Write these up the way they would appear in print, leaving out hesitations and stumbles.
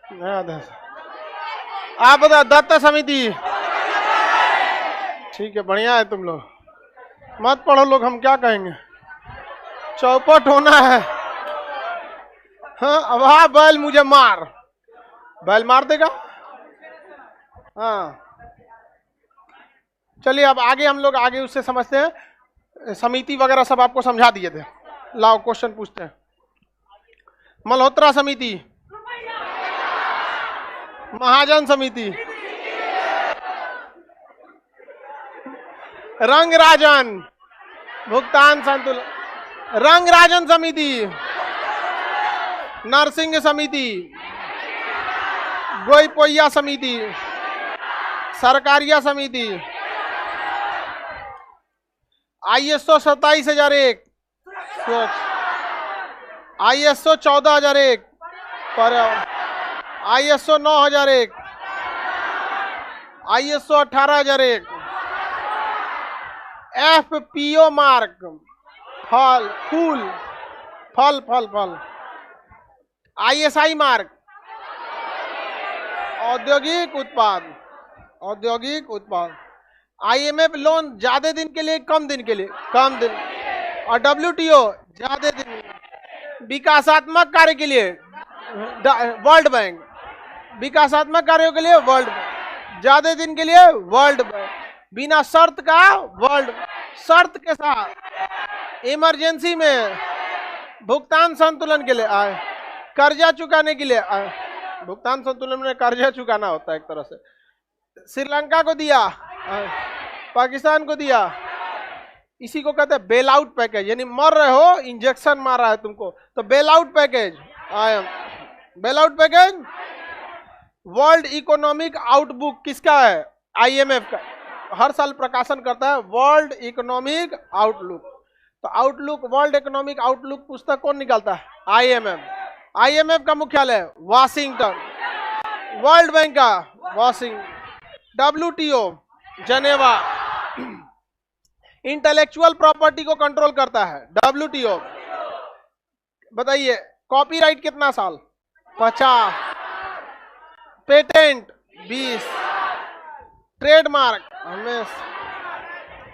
नया अध्यक्ष। आप बताओ, दत्त समिति। ठीक है, बढ़िया है तुम लोग। मत पढ़ो लोग, हम क्या कहेंगे। चौपट होना है। हाँ, अब हाँ, बैल मुझे मार, बैल मार देगा। हाँ, चलिए अब आगे हम लोग आगे उससे समझते हैं। समिति वगैरह सब आपको समझा दिए थे। लाओ क्वेश्चन पूछते हैं। मल्होत्रा समिति, महाजन समिति, रंगराजन, भुगतान संतुलन, रंगराजन समिति, नरसिंह समिति, गोईपोइया समिति, सरकारिया समिति, ISO 27001, ISO 14001, ISO 9001, ISO 18001, FPO mark, फल फूल, फल फल फल, ISI मार्क, औद्योगिक उत्पाद, औद्योगिक उत्पाद, IMF लोन ज्यादा दिन के लिए, कम दिन के लिए, कम दिन, और WTO ज्यादा दिन, विकासात्मक कार्य के लिए वर्ल्ड बैंक, विकासात्मक कार्यों के लिए वर्ल्ड बैंक, ज्यादा दिन के लिए वर्ल्ड बैंक, बिना शर्त का वर्ल्ड, शर्त के साथ इमरजेंसी में, भुगतान संतुलन के लिए आए, कर्जा चुकाने के लिए आए। भुगतान संतुलन में कर्जा चुकाना होता है एक तरह से। श्रीलंका को दिया, पाकिस्तान को दिया। इसी को कहते हैं बेल आउट पैकेज, यानी मर रहे हो, इंजेक्शन मार रहा है तुमको, तो bail out package. Bail out package. World economic outlook किसका है? IMF का, हर साल प्रकाशन करता है वर्ल्ड इकोनॉमिक आउटलुक। तो आउटलुक, वर्ल्ड इकोनॉमिक आउटलुक पुस्तक कौन निकालता है? IMF। IMF का मुख्यालय वाशिंगटन, वर्ल्ड बैंक का Washington, WTO Geneva, intellectual property को कंट्रोल करता है WTO। बताइए कॉपीराइट कितना साल? 50, पेटेंट 20, ट्रेडमार्क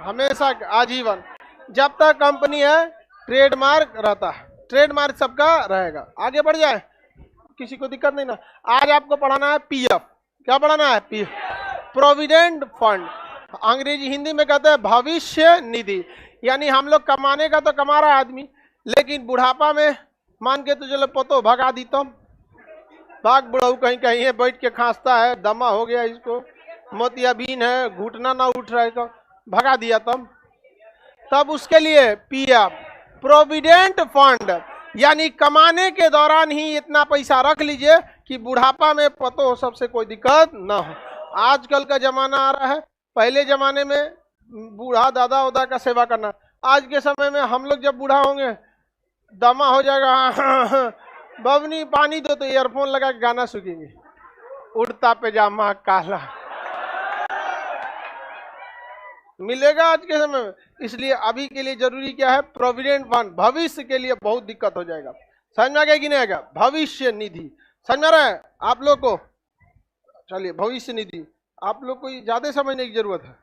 हमेशा आजीवन, जब तक कंपनी है ट्रेडमार्क रहता है, ट्रेडमार्क सबका रहेगा। आगे बढ़ जाए, किसी को दिक्कत नहीं ना। आज आपको पढ़ाना है PF। क्या पढ़ाना है? PF, provident fund. अंग्रेजी हिंदी में कहते हैं भविष्य निधि। यानी हम लोग कमाने का तो कमा रहा आदमी, लेकिन बुढ़ापा में मान के तो चलो पतो भगा दी, तुम भाग बुढ़ाऊ कहीं कहीं है, बैठ के खांसता है, दमा हो गया इसको, मोतियाबीन है, घुटना ना उठ रहा है, तो भगा दिया तुम। तब उसके लिए PF, प्रोविडेंट फंड, यानी कमाने के दौरान ही इतना पैसा रख लीजिए कि बुढ़ापा में पतो हो सबसे कोई दिक्कत ना हो। आजकल का जमाना आ रहा है, पहले जमाने में बूढ़ा दादा उदा का सेवा करना, आज के समय में हम लोग जब बूढ़ा होंगे, दमा हो जाएगा, बबनी पानी दो, तो ईयरफोन लगा के गाना सुनेंगे, उड़ता पैजामा काला मिलेगा आज के समय में। इसलिए अभी के लिए जरूरी क्या है? Provident fund. भविष्य के लिए बहुत दिक्कत हो जाएगा। समझ में आ गया कि नहीं आएगा? भविष्य निधि समझ में आ रहा है आप लोग को? चलिए, भविष्य निधि आप लोग को ज्यादा समझने की जरूरत है।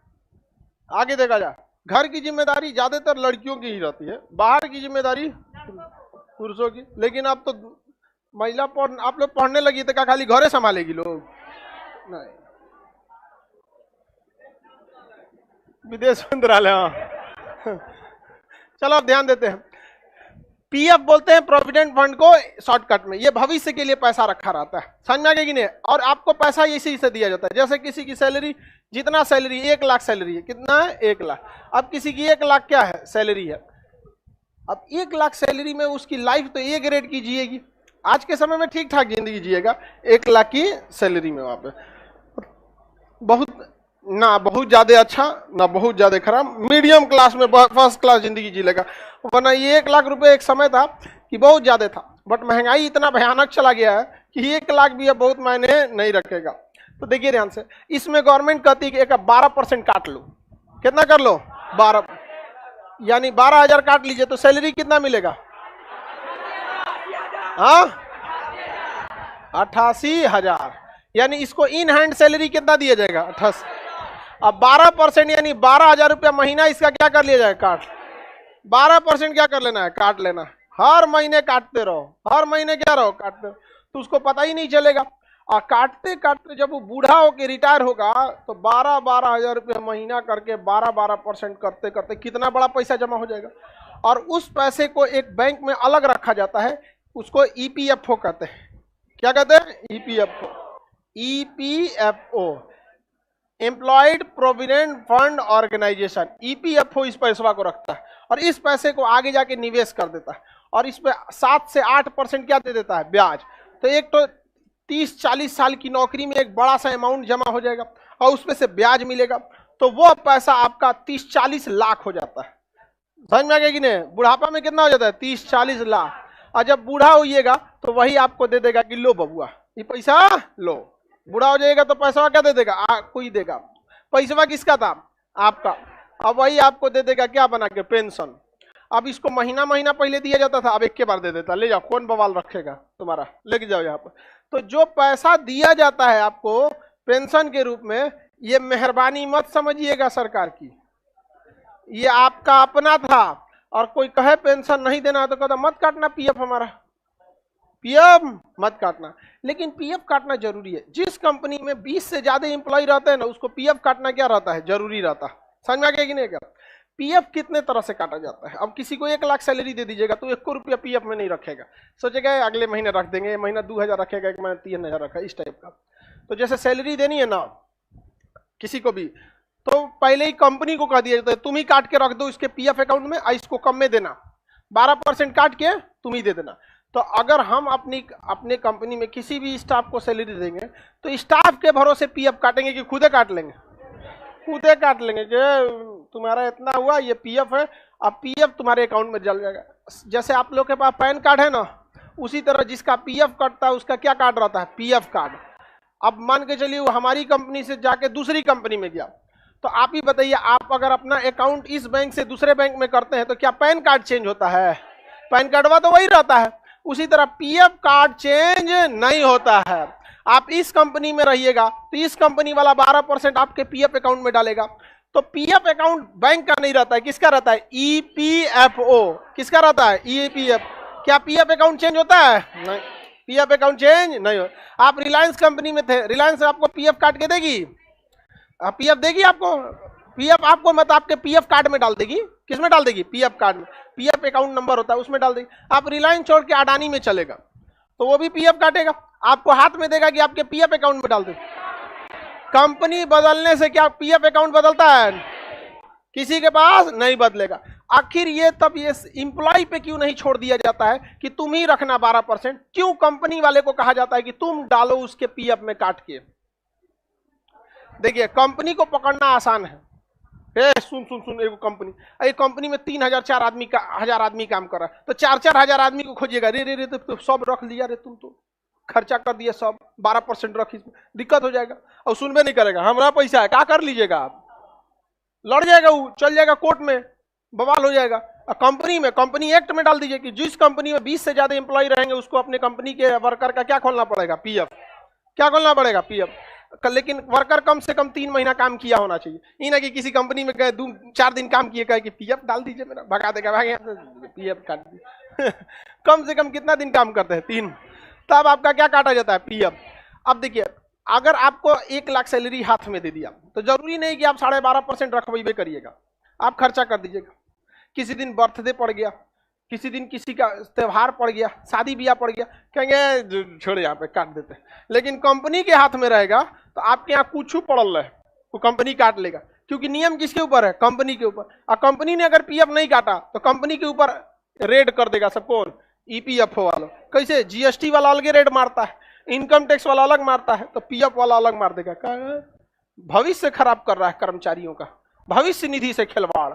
आगे देखा जाए, घर की जिम्मेदारी ज्यादातर लड़कियों की ही रहती है, बाहर की जिम्मेदारी पुरुषों की। लेकिन अब तो महिला आप लोग पढ़ने लगी तो क्या खाली घरे संभालेगी लोग? नहीं, विदेश मंत्रालय। चलो अब ध्यान देते हैं। PF बोलते हैं प्रोविडेंट फंड को शॉर्टकट में। ये भविष्य के लिए पैसा रखा रहता है, समझ में आ गया कि नहीं? और आपको पैसा इसी से दिया जाता है। जैसे किसी की सैलरी, जितना सैलरी 1 लाख सैलरी है, कितना है? 1 लाख। अब किसी की 1 लाख क्या है? सैलरी है। अब 1 लाख सैलरी में उसकी लाइफ तो A ग्रेड की जिएगी, आज के समय में ठीक ठाक जिंदगी जिएगा 1 लाख की सैलरी में। वहां पे बहुत ना बहुत ज्यादा अच्छा, ना बहुत ज्यादा खराब, मीडियम क्लास में फर्स्ट क्लास जिंदगी जी लेगा। वरना ये 1 लाख रुपए एक समय था कि बहुत ज्यादा था, बट महंगाई इतना भयानक चला गया है कि 1 लाख भी अब बहुत मायने नहीं रखेगा। तो देखिए ध्यान से, इसमें गवर्नमेंट कहती है कि 12% काट लो। कितना कर लो? 12, यानी 12,000 काट लीजिए तो सैलरी कितना मिलेगा? हाँ, 88,000, यानी इसको इन हैंड सैलरी कितना दिया जाएगा? 88। अब 12% यानी 12,000 रुपया महीना इसका क्या कर लिया जाए? काट। 12% क्या कर लेना है? काट लेना। हर महीने काटते रहो, हर महीने क्या रहो? काटते रहो, तो उसको पता ही नहीं चलेगा। और काटते काटते जब वो बूढ़ा होके रिटायर होगा तो 12,000 रुपया महीना करके 12% करते करते कितना बड़ा पैसा जमा हो जाएगा। और उस पैसे को एक बैंक में अलग रखा जाता है, उसको ईपीएफओ कहते हैं। क्या कहते हैं? EPFO. EPFO, employed provident fund organisation. ईपीएफओ इस पैसा को रखता है और इस पैसे को आगे जाके निवेश कर देता है और इस पे 7 से 8% क्या दे देता है? ब्याज। तो एक तो 30-40 साल की नौकरी में एक बड़ा सा अमाउंट जमा हो जाएगा और उसमें से ब्याज मिलेगा, तो वो पैसा आपका 30-40 लाख हो जाता है। समझ में आ गया कि नहीं? बुढ़ापा में कितना हो जाता है? 30-40 लाख। और जब बूढ़ा होइएगा तो वही आपको दे देगा कि लो बबुआ ये पैसा लो। बूढ़ा हो जाएगा तो पैसा क्या दे देगा? कोई देगा। पैसा किसका था? आपका। अब वही आपको दे देगा क्या बना के? पेंशन। अब इसको महीना महीना पहले दिया जाता था, अब एक के बार दे देता। ले जाओ, कौन बवाल रखेगा तुम्हारा, लेके जाओ यहाँ पर। तो जो पैसा दिया जाता है आपको पेंशन के रूप में, ये मेहरबानी मत समझिएगा सरकार की, ये आपका अपना था। और कोई कहे पेंशन नहीं देना तो कहता मत काटना पीएफ, हमारा पीएफ मत काटना। लेकिन पीएफ काटना जरूरी है। जिस कंपनी में 20 से ज्यादा एम्प्लॉय रहते हैं ना, उसको पीएफ काटना क्या रहता है? जरूरी रहता है। समझ में आ गया कि नहीं? क्या पीएफ कितने तरह से काटा जाता है? अब किसी को 1 लाख सैलरी दे दीजिएगा तो 1 रुपया पीएफ में नहीं रखेगा, सोचेगा अगले महीने रख देंगे, महीना 2,000 रखेगा, एक महीना 3,000 रखा, इस टाइप का। तो जैसे सैलरी देनी है ना किसी को भी, तो पहले ही कंपनी को कह दिया जाता है तुम ही काट के रख दो इसके पीएफ अकाउंट में, इसको कम में देना, 12% काट के तुम ही दे देना। तो अगर हम अपने कंपनी में किसी भी स्टाफ को सैलरी देंगे तो स्टाफ के भरोसे पीएफ काटेंगे कि खुदे काट लेंगे? खुदे काट लेंगे कि तुम्हारा इतना हुआ, ये पीएफ है, अब पीएफ तुम्हारे अकाउंट में जल जाएगा। जैसे आप लोग के पास पैन कार्ड है ना, उसी तरह जिसका पीएफ कटता है उसका क्या कार्ड रहता है? PF card. अब मान के चलिए वो हमारी कंपनी से जाके दूसरी कंपनी में गया, तो आप ही बताइए, आप अगर अपना अकाउंट इस बैंक से दूसरे बैंक में करते हैं तो क्या पैन कार्ड चेंज होता है? पैन कार्डवा तो वही रहता है। उसी तरह पीएफ कार्ड चेंज नहीं होता है। आप इस कंपनी में रहिएगा तो इस कंपनी वाला 12% आपके पीएफ अकाउंट में डालेगा। तो पीएफ अकाउंट बैंक का नहीं रहता है, किसका रहता है? ईपीएफओ। किसका रहता है? ईपीएफ। क्या पीएफ अकाउंट चेंज होता है? नहीं, पीएफ अकाउंट चेंज नहीं हो। आप रिलायंस कंपनी में थे, रिलायंस आपको पीएफ काट के देगी? पीएफ देगी आपको? पीएफ आपको मत आपके पीएफ कार्ड में डाल देगी। किस में डाल देगी? पीएफ कार्ड में। पीएफ अकाउंट नंबर होता है उसमें डाल देगी। आप रिलायंस छोड़ के अडानी में चलेगा तो वो भी पीएफ काटेगा, आपको हाथ में देगा कि आपके पीएफ अकाउंट में डाल दे। कंपनी बदलने से क्या पीएफ अकाउंट बदलता है? किसी के पास नहीं बदलेगा। आखिर ये तब ये इंप्लॉय पे क्यों नहीं छोड़ दिया जाता है कि तुम ही रखना 12%? क्यों कंपनी वाले को कहा जाता है कि तुम डालो उसके पीएफ में काट के? देखिए, कंपनी को पकड़ना आसान है। सुन एक कंपनी में 3,000-4,000 आदमी काम कर रहा है, तो 4,000 आदमी को खोजिएगा। रे तो सब रख लिया रे, तुम तो खर्चा कर दिया सब, 12% रख, इसमें दिक्कत हो जाएगा। और सुनबे नहीं करेगा, हमारा पैसा है, क्या कर लीजिएगा आप? लड़ जाएगा, वो चल जाएगा कोर्ट में, बवाल हो जाएगा। कंपनी एक्ट में डाल दीजिए कि जिस कंपनी में 20 से ज्यादा एम्प्लॉय रहेंगे उसको अपने कंपनी के वर्कर का क्या खोलना पड़ेगा? पीएफ। क्या खोलना पड़ेगा? पीएफ। लेकिन वर्कर कम से कम 3 महीना काम किया होना चाहिए। ये ना कि किसी कंपनी में गए 2-4 दिन काम किए, कहे कि पीएफ डाल दीजिए मेरा, भगा देगा, भाग यहाँ से, पीएफ काट दीजिए। कम से कम कितना दिन काम करते हैं? 3। तब आपका क्या काटा जाता है? पीएफ। अब देखिए, अगर आपको 1 लाख सैलरी हाथ में दे दिया तो जरूरी नहीं कि आप 12.5% रखवाइबे करिएगा, आप खर्चा कर दीजिएगा। किसी दिन बर्थडे पड़ गया, किसी दिन किसी का त्योहार पड़ गया, शादी ब्याह पड़ गया, कहेंगे छोड़े यहाँ पे काट देते हैं। लेकिन कंपनी के हाथ में रहेगा तो आपके यहाँ कुछ पड़ल रहे वो कंपनी काट लेगा, क्योंकि नियम किसके ऊपर है? कंपनी के ऊपर। और कंपनी ने अगर पीएफ नहीं काटा तो कंपनी के ऊपर रेड कर देगा सब। कौन? ईपीएफओ वाला। कैसे? जीएसटी वाला अलग रेड मारता है, इनकम टैक्स वाला अलग मारता है, तो पीएफ वाला अलग मार देगा। भविष्य खराब कर रहा है कर्मचारियों का, भविष्य निधि से खिलवाड़।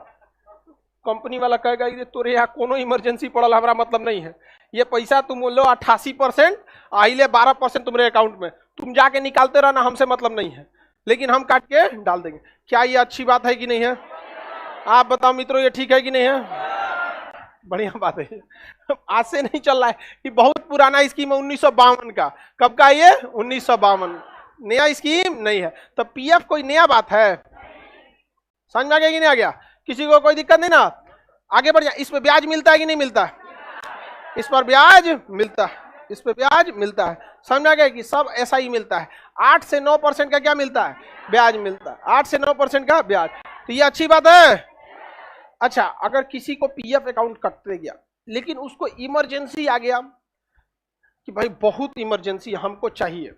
कंपनी वाला कहेगा ये तोरे यहाँ कोनो इमरजेंसी पड़ल, हमारा मतलब नहीं है, ये पैसा तुम लो 88%, आइले 12% तुम्हारे अकाउंट में, तुम जाके निकालते रहना, हमसे मतलब नहीं है, लेकिन हम काट के डाल देंगे। क्या ये अच्छी बात है कि नहीं है? आप बताओ मित्रों, ये ठीक है कि नहीं है? बढ़िया बात है। आज से नहीं चल रहा है, ये बहुत पुराना स्कीम है 1952 का। कब का ये? 1952। नया स्कीम नहीं है। तो पीएफ कोई नया बात है? समझ में आ गया कि नहीं आ गया? किसी को कोई दिक्कत नहीं ना? आगे बढ़ जाए। इस पे ब्याज मिलता है कि नहीं मिलता है? इस पर ब्याज मिलता है, इस पे ब्याज मिलता है। समझ में आ गया कि सब ऐसा ही मिलता है। 8 से 9% का क्या मिलता है? ब्याज मिलता है। 8 से 9% का ब्याज। तो ये अच्छी बात है। अच्छा, अगर किसी को पीएफ अकाउंट कटते गया, लेकिन उसको इमरजेंसी आ गया कि भाई बहुत इमरजेंसी हमको चाहिए,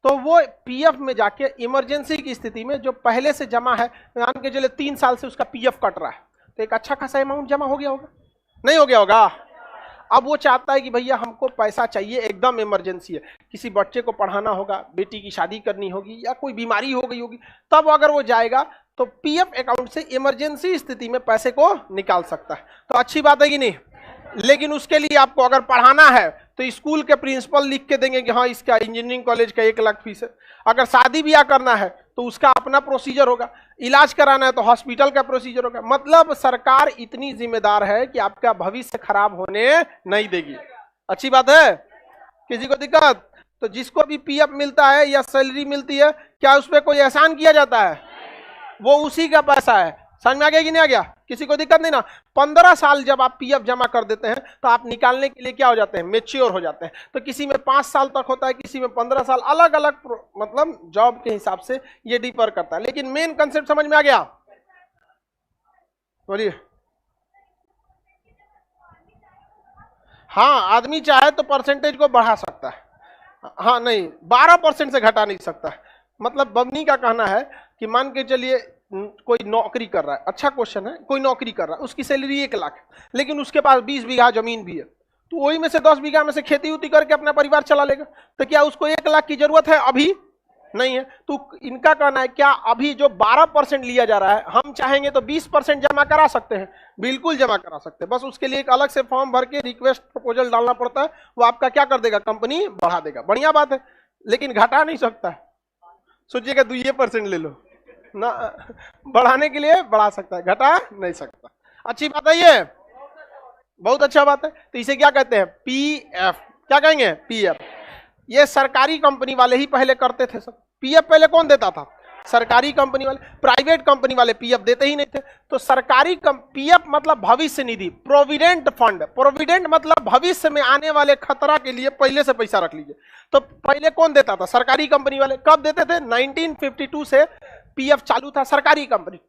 तो वो पीएफ में जाके इमरजेंसी की स्थिति में जो पहले से जमा है, मान के चले 3 साल से उसका पीएफ कट रहा है, तो एक अच्छा खासा अमाउंट जमा हो गया होगा, नहीं हो गया होगा? अब वो चाहता है कि भैया हमको पैसा चाहिए, एकदम इमरजेंसी है, किसी बच्चे को पढ़ाना होगा, बेटी की शादी करनी होगी, या कोई बीमारी हो गई होगी, तब अगर वो जाएगा तो पीएफ अकाउंट से इमरजेंसी स्थिति में पैसे को निकाल सकता है। तो अच्छी बात है कि नहीं? लेकिन उसके लिए आपको अगर पढ़ाना है तो स्कूल के प्रिंसिपल लिख के देंगे कि हाँ इसका इंजीनियरिंग कॉलेज का 1 लाख फीस है। अगर शादी ब्याह करना है तो उसका अपना प्रोसीजर होगा। इलाज कराना है तो हॉस्पिटल का प्रोसीजर होगा। मतलब सरकार इतनी जिम्मेदार है कि आपका भविष्य खराब होने नहीं देगी। अच्छी बात है? किसी को दिक्कत? तो जिसको भी पीएफ मिलता है या सैलरी मिलती है, क्या उस पर कोई एहसान किया जाता है? वो उसी का पैसा है। समझ में आ गया कि नहीं आ गया? किसी को दिक्कत नहीं ना? 15 साल जब आप पीएफ जमा कर देते हैं तो आप निकालने के लिए क्या हो जाते हैं? मैच्योर हो जाते हैं। तो किसी में 5 साल तक होता है, किसी में 15 साल, अलग अलग मतलब जॉब के हिसाब से ये डिफर करता है। लेकिन मेन कंसेप्ट समझ में आ गया? बोलिए। हाँ, आदमी चाहे तो परसेंटेज को बढ़ा सकता है। हाँ नहीं, 12% से घटा नहीं सकता। मतलब बबनी का कहना है कि मान के चलिए कोई नौकरी कर रहा है, अच्छा क्वेश्चन है, कोई नौकरी कर रहा है, उसकी सैलरी 1 लाख, लेकिन उसके पास 20 बीघा जमीन भी है, तो वही में से 10 बीघा में से खेती उती करके अपना परिवार चला लेगा। तो क्या उसको 1 लाख की जरूरत है? अभी नहीं है। तो इनका कहना है क्या अभी जो 12% लिया जा रहा है, हम चाहेंगे तो 20% जमा करा सकते हैं, बिल्कुल जमा करा सकते हैं। बस उसके लिए एक अलग से फॉर्म भर के रिक्वेस्ट प्रपोजल डालना पड़ता है, वो आपका क्या कर देगा? कंपनी बढ़ा देगा। बढ़िया बात है, लेकिन घटा नहीं सकता। सोचिएगा 2% ले लो ना, बढ़ाने के लिए बढ़ा सकता है, घटा नहीं सकता। अच्छी बात है ये, बहुत अच्छा बात है। तो इसे क्या कहते हैं? पीएफ। क्या कहेंगे? पीएफ। ये सरकारी कंपनी वाले ही पहले करते थे सब। पीएफ पहले कौन देता था? सरकारी कंपनी वाले। प्राइवेट कंपनी वाले पीएफ देते ही नहीं थे। तो सरकारी पीएफ मतलब भविष्य निधि, प्रोविडेंट फंड। प्रोविडेंट मतलब भविष्य में आने वाले खतरा के लिए पहले से पैसा रख लीजिए। तो पहले कौन देता था? सरकारी कंपनी वाले। कब देते थे? 1952 से पीएफ चालू था, सरकारी कंपनी।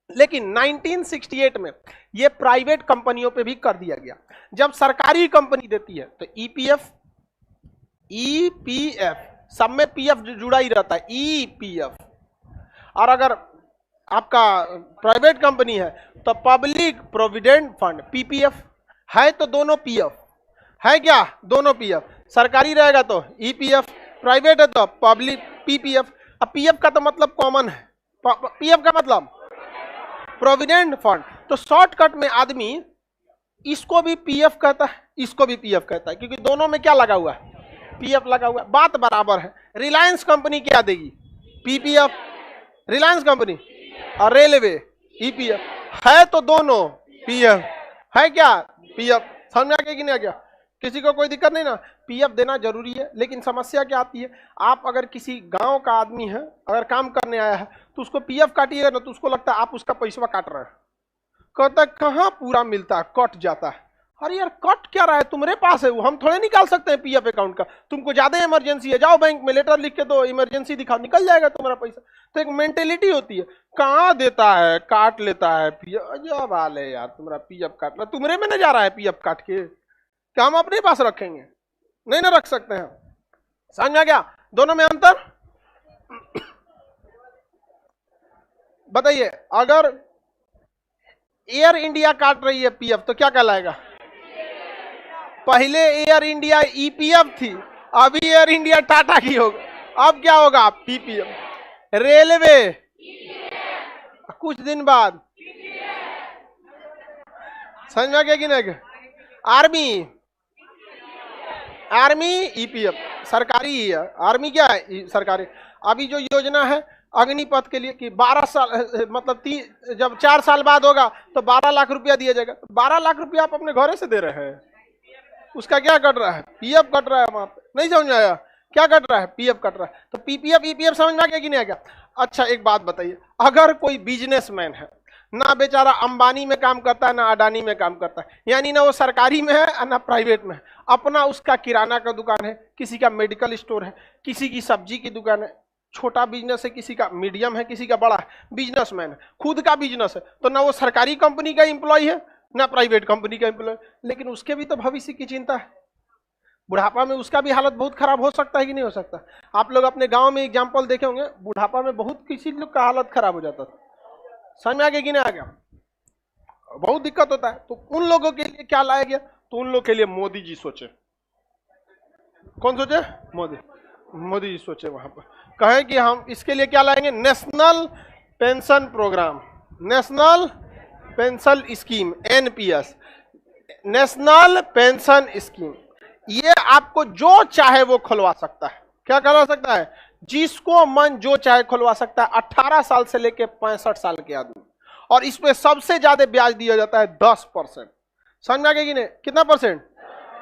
लेकिन 1968 में ये प्राइवेट कंपनियों पे भी कर दिया गया। जब सरकारी कंपनी देती है तो ईपीएफ, ईपीएफ सब में पीएफ जुड़ा ही रहता है, ईपीएफ। और अगर आपका प्राइवेट कंपनी है तो पब्लिक प्रोविडेंट फंड, पीपीएफ। है तो दोनों पीएफ है। क्या? दोनों पीएफ। सरकारी रहेगा तो ईपीएफ, प्राइवेट है तो पब्लिक पीपीएफ। अब पीएफ का तो मतलब कॉमन है, पीएफ का मतलब प्रोविडेंट फंड। तो शॉर्टकट में आदमी इसको भी पीएफ कहता है, इसको भी पीएफ कहता है, क्योंकि दोनों में क्या लगा हुआ है? पीएफ लगा हुआ है। बात बराबर है। रिलायंस कंपनी क्या देगी? PPF, Reliance company. और रेलवे ईपीएफ। है तो दोनों पीएफ है। क्या? पीएफ। समझ में आ गया कि नहीं आ गया? किसी को कोई दिक्कत नहीं ना? पीएफ देना जरूरी है। लेकिन समस्या क्या आती है? आप अगर किसी गांव का आदमी है, अगर काम करने आया है, तो उसको पीएफ काटिएगा ना, तो उसको लगता है आप उसका पैसा काट रहे हैं। कहता कहाँ पूरा मिलता है, कट जाता है। अरे यार कट क्या रहा है, तुम्हारे पास है वो, हम थोड़े निकाल सकते हैं पीएफ अकाउंट का। तुमको ज्यादा इमरजेंसी है, जाओ बैंक में लेटर लिख के दो, इमरजेंसी दिखाओ, निकल जाएगा तुम्हारा पैसा। तो एक मेंटेलिटी होती है, कहाँ देता है, काट लेता है पीएफ। अजब हाल है यार, तुम्हारा पीएफ काट ला, तुम्हारे में न जा रहा है पीएफ काट के, क्या हम अपने पास रखेंगे? नहीं ना रख सकते हैं। समझ में आ गया दोनों में अंतर? बताइए, अगर एयर इंडिया काट रही है पीएफ तो क्या कहलाएगा? पहले एयर इंडिया ईपीएफ थी, अभी एयर इंडिया टाटा की होगा, अब क्या होगा? पीपीएफ। रेलवे कुछ दिन बाद। समझ में आ गया कि नहीं? आर्मी, आर्मी ईपीएफ सरकारी ही है। आर्मी क्या है? सरकारी। अभी जो योजना है, अग्निपथ के लिए कि 12 साल मतलब जब 4 साल बाद होगा तो 12 लाख रुपया दिया जाएगा। 12 लाख रुपया आप अपने घरे से दे रहे हैं, उसका क्या कट रहा है? पीएफ कट रहा है वहां पे। नहीं समझ में आया? क्या कट रहा है? पीएफ कट रहा है। तो पीपीएफ ईपीएफ समझ में आ गया कि नहीं आ गया? अच्छा एक बात बताइए, अगर कोई बिजनेसमैन है, ना बेचारा अंबानी में काम करता है ना अडानी में काम करता है, यानी ना वो सरकारी में है ना प्राइवेट में है, अपना उसका किराना का दुकान है, किसी का मेडिकल स्टोर है, किसी की सब्जी की दुकान है, छोटा बिजनेस है, किसी का मीडियम है, किसी का बड़ा है, बिजनेसमैन है, खुद का बिजनेस है, तो ना वो सरकारी कंपनी का एम्प्लॉय है ना प्राइवेट कंपनी का एम्प्लॉय, लेकिन उसके भी तो भविष्य की चिंता है। बुढ़ापा में उसका भी हालत बहुत खराब हो सकता है कि नहीं हो सकता? आप लोग अपने गांव में एग्जाम्पल देखे होंगे, बुढ़ापा में बहुत किसी लोग का हालत खराब हो जाता था। समझ में आ गया कि नहीं आ गया? बहुत दिक्कत होता है। तो उन लोगों के लिए क्या लाया गया? तो उन लोग के लिए मोदी जी सोचे। कौन सोचे? मोदी जी सोचे। वहां पर कहें कि हम इसके लिए क्या लाएंगे? National pension programme, national pension scheme, NPS, national pension scheme. ये आपको जो चाहे वो खुलवा सकता है। क्या करवा सकता है? जिसको मन जो चाहे खुलवा सकता है, 18 साल से लेके 65 साल के आदमी। और इसमें सबसे ज्यादा ब्याज दिया जाता है 10%। समझ में आ गया कि नहीं? कितना परसेंट?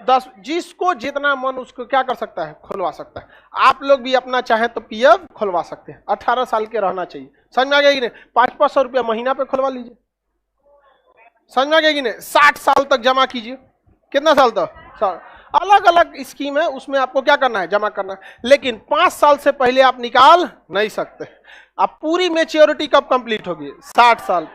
10। जिसको जितना मन उसको क्या कर सकता है? खुलवा सकता है। आप लोग भी अपना चाहे तो पीएफ खुलवा सकते हैं, 18 साल के रहना चाहिए। समझ में आ गया कि नहीं? 500 रुपया महीना पे खुलवा लीजिए। समझ में आ गया कि नहीं? 60 साल तक जमा कीजिए। कितना साल तक? अलग अलग स्कीम है, उसमें आपको क्या करना है? जमा करना है। लेकिन 5 साल से पहले आप निकाल नहीं सकते। आप पूरी मैच्योरिटी कब कंप्लीट होगी? 60 साल।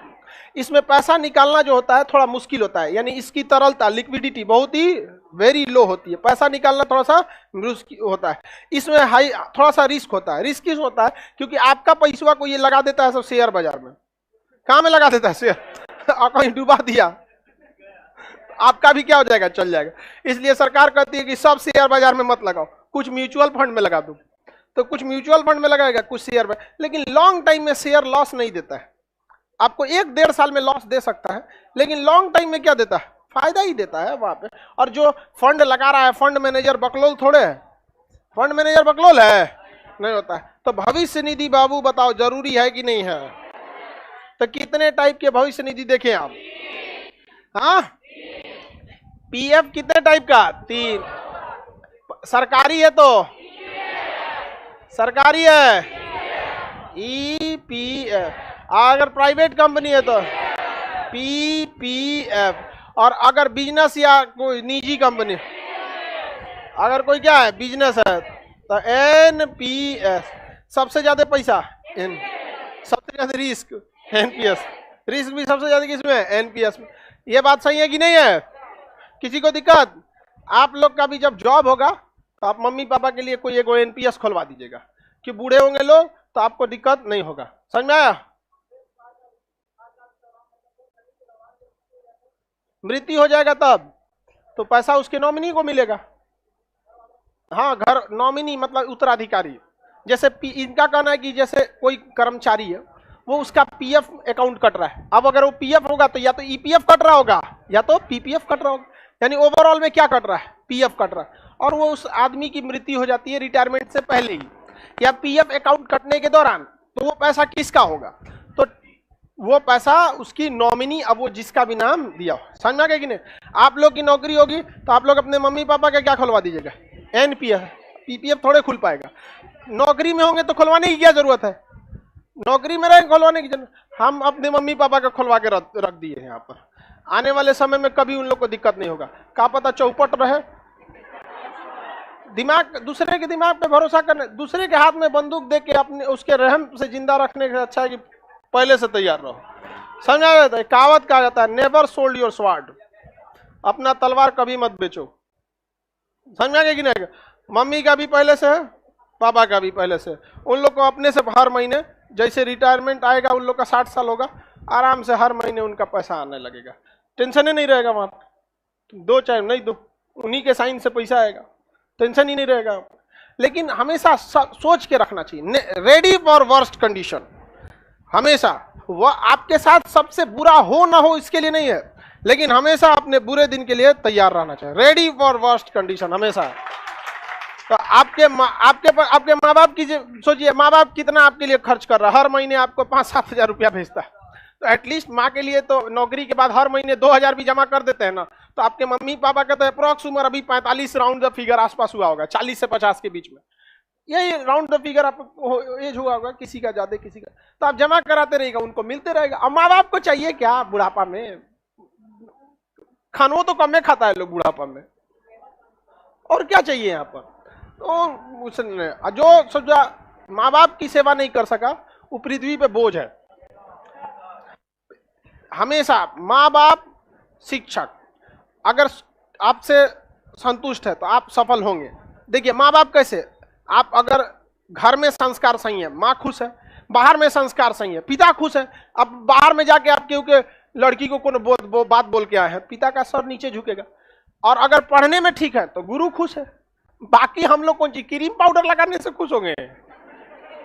इसमें पैसा निकालना जो होता है थोड़ा मुश्किल होता है, यानी इसकी तरलता, लिक्विडिटी बहुत ही वेरी लो होती है। पैसा निकालना थोड़ा सा मुश्किल होता है। इसमें हाई थोड़ा सा रिस्क होता है। रिस्क किस होता है? क्योंकि आपका पैसा को ये लगा देता है सब शेयर बाजार में। कहाँ में लगा देता है? शेयर। और कहीं डुबा दिया, आपका भी क्या हो जाएगा? चल जाएगा। इसलिए सरकार कहती है कि सब शेयर बाजार में मत लगाओ, कुछ म्यूचुअल फंड में लगा दो। तो कुछ म्यूचुअल फंड में लगाएगा, कुछ शेयर में। लेकिन लॉन्ग टाइम में शेयर लॉस नहीं देता है। आपको 1-1.5 साल में लॉस दे सकता है, लेकिन लॉन्ग टाइम में क्या देता है? फायदा ही देता है वहां पे। और जो फंड लगा रहा है, फंड मैनेजर बकलोल थोड़े है। फंड मैनेजर बकलोल है? नहीं होता है। तो भविष्य निधि बाबू बताओ जरूरी है कि नहीं है? तो कितने टाइप के भविष्य निधि देखें आप? हाँ, पीएफ कितने टाइप का? 3। सरकारी है तो सरकारी है ईपीएफ, अगर प्राइवेट कंपनी है तो पीपीएफ, और अगर बिजनेस या कोई निजी कंपनी, अगर कोई क्या है बिजनेस है तो एनपीएस। सबसे ज्यादा पैसा एन, सबसे ज्यादा रिस्क एनपीएस। रिस्क भी सबसे ज्यादा किसमें है? एनपीएस में। ये बात सही है कि नहीं है? किसी को दिक्कत? आप लोग का भी जब जॉब होगा तो आप मम्मी पापा के लिए कोई एक एनपीएस खुलवा दीजिएगा, कि बूढ़े होंगे लोग तो आपको दिक्कत नहीं होगा। समझ में आया? मृत्यु हो जाएगा तब तो पैसा उसके नॉमिनी को मिलेगा। हाँ, घर नॉमिनी मतलब उत्तराधिकारी। जैसे इनका कहना है कि जैसे कोई कर्मचारी है, वो उसका पीएफ अकाउंट कट रहा है। अब अगर वो पीएफ होगा तो या तो ईपीएफ कट रहा होगा या तो पीपीएफ कट रहा होगा, यानी ओवरऑल में क्या कट रहा है? पीएफ कट रहा है। और वो उस आदमी की मृत्यु हो जाती है रिटायरमेंट से पहले ही या पीएफ अकाउंट कटने के दौरान, तो वो पैसा किसका होगा? तो वो पैसा उसकी नॉमिनी, अब वो जिसका भी नाम दिया हो। समझ में आ गया कि नहीं? आप लोग की नौकरी होगी तो आप लोग अपने मम्मी पापा का क्या खुलवा दीजिएगा? एनपीएफ। पीपीएफ थोड़े खुल पाएगा। नौकरी में होंगे तो खुलवाने की क्या जरूरत है? नौकरी में रहेंगे खुलवाने की जरूरत। हम अपने मम्मी पापा का खुलवा के रख दिए हैं यहाँ पर। आने वाले समय में कभी उन लोग को दिक्कत नहीं होगा। क्या पता चौपट रहे। दिमाग, दूसरे के दिमाग पे भरोसा करने, दूसरे के हाथ में बंदूक दे के अपने उसके रहम से जिंदा रखने से अच्छा है कि पहले से तैयार रहो। समझा जाता है? कहावत कहा जाता है, नेवर सोल्ड योर स्वार्ड। अपना तलवार कभी मत बेचो। समझ में आ गया कि नहीं? मम्मी का भी पहले से है, पापा का भी पहले से। उन लोग को अपने से हर महीने जैसे रिटायरमेंट आएगा, उन लोग का 60 साल होगा, आराम से हर महीने उनका पैसा आने लगेगा। टेंशन ही नहीं रहेगा। वहां दो चाहे नहीं दो, उन्हीं के साइन से पैसा आएगा, टेंशन ही नहीं रहेगा। लेकिन हमेशा सोच के रखना चाहिए, रेडी फॉर वर्स्ट कंडीशन। हमेशा वह आपके साथ सबसे बुरा हो ना हो इसके लिए नहीं है, लेकिन हमेशा अपने बुरे दिन के लिए तैयार रहना चाहिए। रेडी फॉर वर्स्ट कंडीशन हमेशा। तो आपके माँ बाप की सोचिए, माँ बाप कितना आपके लिए खर्च कर रहा है, हर महीने आपको 5-7 हजार रुपया भेजता है, तो एटलीस्ट माँ के लिए तो नौकरी के बाद हर महीने 2000 भी जमा कर देते हैं ना। तो आपके मम्मी पापा का तो अप्रॉक्स उम्र अभी 45 राउंड द फिगर आसपास हुआ होगा, 40 से 50 के बीच में, यही राउंड द फिगर आपको एज हुआ होगा, किसी का ज्यादा किसी का। तो आप जमा कराते रहेगा, उनको मिलते रहेगा। अब माँ बाप को चाहिए क्या बुढ़ापा में, खानों तो कम में खाता है लोग बुढ़ापा में, और क्या चाहिए यहाँ पर। तो उसने जो सोचा माँ बाप की सेवा नहीं कर सका, वो पृथ्वी पे बोझ है। हमेशा माँ बाप, शिक्षक अगर आपसे संतुष्ट है तो आप सफल होंगे। देखिए माँ बाप कैसे, आप अगर घर में संस्कार सही है, माँ खुश है, बाहर में संस्कार सही है, पिता खुश है। अब बाहर में जाके आप क्योंकि लड़की को कोनो बात बोल के आए हैं, पिता का सर नीचे झुकेगा। और अगर पढ़ने में ठीक है तो गुरु खुश है। बाकी हम लोग कौन सी क्रीम पाउडर लगाने से खुश होंगे।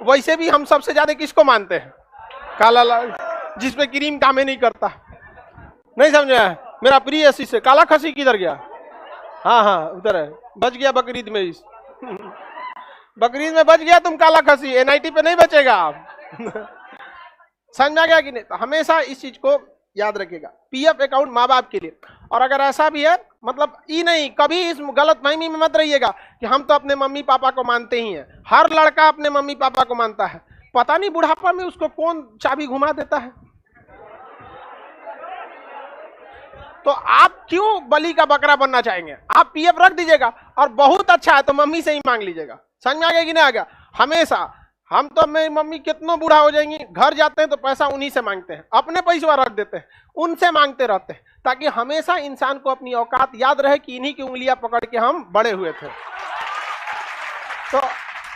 वैसे भी हम सबसे ज्यादा किसको मानते हैं, काला लाल, जिसपे क्रीम कामे नहीं करता। नहीं समझे, मेरा प्रिय असी से काला खसी किधर गया, हाँ हाँ उधर है, बच गया बकरीद में। इस बकरीद में बच गया तुम काला खसी, एनआईटी पे नहीं बचेगा आप। समझ में आ गया कि नहीं। तो हमेशा इस चीज को याद रखिएगा, पीएफ अकाउंट माँ बाप के लिए। और अगर ऐसा भी है, मतलब ई नहीं, कभी इस गलतफहमी में मत रहिएगा कि हम तो अपने मम्मी पापा को मानते ही हैं। हर लड़का अपने मम्मी पापा को मानता है, पता नहीं बुढ़ापा में उसको कौन चाबी घुमा देता है। तो आप क्यों बलि का बकरा बनना चाहेंगे। आप पीएफ रख दीजिएगा, और बहुत अच्छा है तो मम्मी से ही मांग लीजिएगा। समझ में आ गया कि नहीं आ गया। हमेशा हम तो, मेरी मम्मी कितना बूढ़ा हो जाएंगी, घर जाते हैं तो पैसा उन्हीं से मांगते हैं, अपने पैसा रख देते हैं, उनसे मांगते रहते हैं, ताकि हमेशा इंसान को अपनी औकात याद रहे कि इन्हीं की उंगलियां पकड़ के हम बड़े हुए थे। तो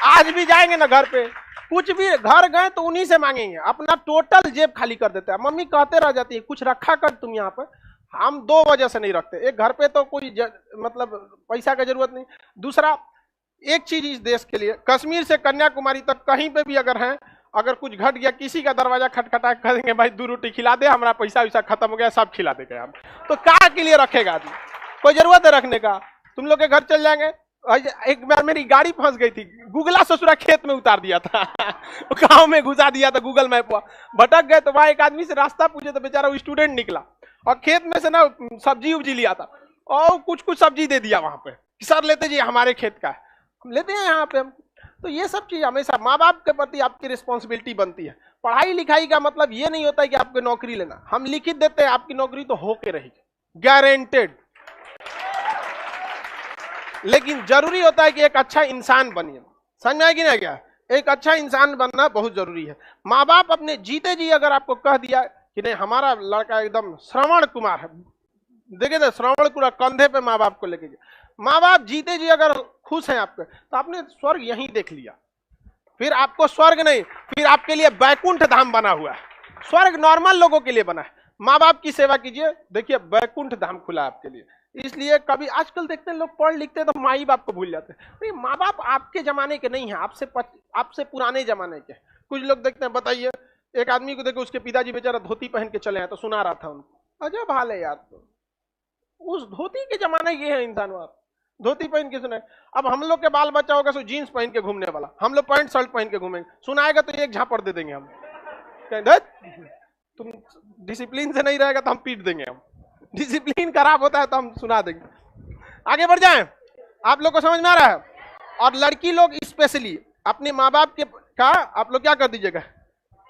आज भी जाएंगे ना घर पे, कुछ भी घर गए तो उन्हीं से मांगेंगे, अपना टोटल जेब खाली कर देते हैं। मम्मी कहते रह जाती है कुछ रखा कर तुम यहाँ पर। हम दो वजह से नहीं रखते, एक घर पे तो कोई मतलब पैसा का जरूरत नहीं, दूसरा एक चीज इस देश के लिए, कश्मीर से कन्याकुमारी तक कहीं पे भी अगर हैं, अगर कुछ घट गया, किसी का दरवाजा खटखटा करेंगे भाई 2 रोटी खिला दे, हमारा पैसा वैसा खत्म हो गया, सब खिला देंगे हम। तो क्या के लिए रखेगा आदमी, कोई जरूरत है रखने का। तुम लोग के घर चल जाएंगे। एक बार मेरी गाड़ी फंस गई थी, गूगला ससुरा खेत में उतार दिया था। गाँव में घुसा दिया था गूगल मैप, भटक गए। तो वहां एक आदमी से रास्ता पूछे तो बेचारा वो स्टूडेंट निकला, और खेत में से ना सब्जी उब्जी लिया था, और कुछ सब्जी दे दिया वहां पे, सर लेते जी हमारे खेत का है, हम लेते हैं यहाँ पे हम। तो ये सब चीज हमेशा माँ बाप के प्रति आपकी रिस्पॉन्सिबिलिटी बनती है। पढ़ाई लिखाई का मतलब ये नहीं होता है कि आपको नौकरी लेना, हम लिखित देते हैं आपकी नौकरी तो होके रहेगी, गारंटेड। लेकिन जरूरी होता है कि एक अच्छा इंसान बनिए। समझ में आएगी ना क्या, एक अच्छा इंसान बनना बहुत जरूरी है। माँ बाप अपने जीते जी अगर आपको कह दिया कि नहीं हमारा लड़का एकदम श्रवण कुमार है, देखिए तो श्रवण कुमार कंधे पे माँ बाप को लेके गया, माँ बाप जीते जी अगर खुश हैं आपके, तो आपने स्वर्ग यहीं देख लिया। फिर आपको स्वर्ग नहीं, फिर आपके लिए बैकुंठ धाम बना हुआ है। स्वर्ग नॉर्मल लोगों के लिए बना है, माँ बाप की सेवा कीजिए, देखिए बैकुंठ धाम खुला है आपके लिए। इसलिए कभी आजकल देखते हैं लोग पढ़ लिखते हैं तो माई बाप को भूल जाते हैं। नहीं, माँ बाप आपके जमाने के नहीं है, आपसे पुराने जमाने के। कुछ लोग देखते हैं, बताइए एक आदमी को देखो, उसके पिताजी बेचारा धोती पहन के चले हैं, तो सुना रहा था उनको, अजब हाल है यार। तो उस धोती के जमाने ये है इंसान, आप धोती पहन के सुनाए। अब हम लोग के बाल बच्चा होगा सो जीन्स पहन के घूमने वाला, हम लोग पैंट शर्ट पहन के घूमेंगे, सुनाएगा तो एक झापड़ दे देंगे हम, तुम डिसिप्लिन से नहीं रहेगा तो हम पीट देंगे, हम डिसिप्लिन खराब होता है तो हम सुना देंगे। आगे बढ़ जाएं, आप लोग को समझ में आ रहा है। और लड़की लोग स्पेशली अपने माँ बाप के का आप लोग क्या कर दीजिएगा,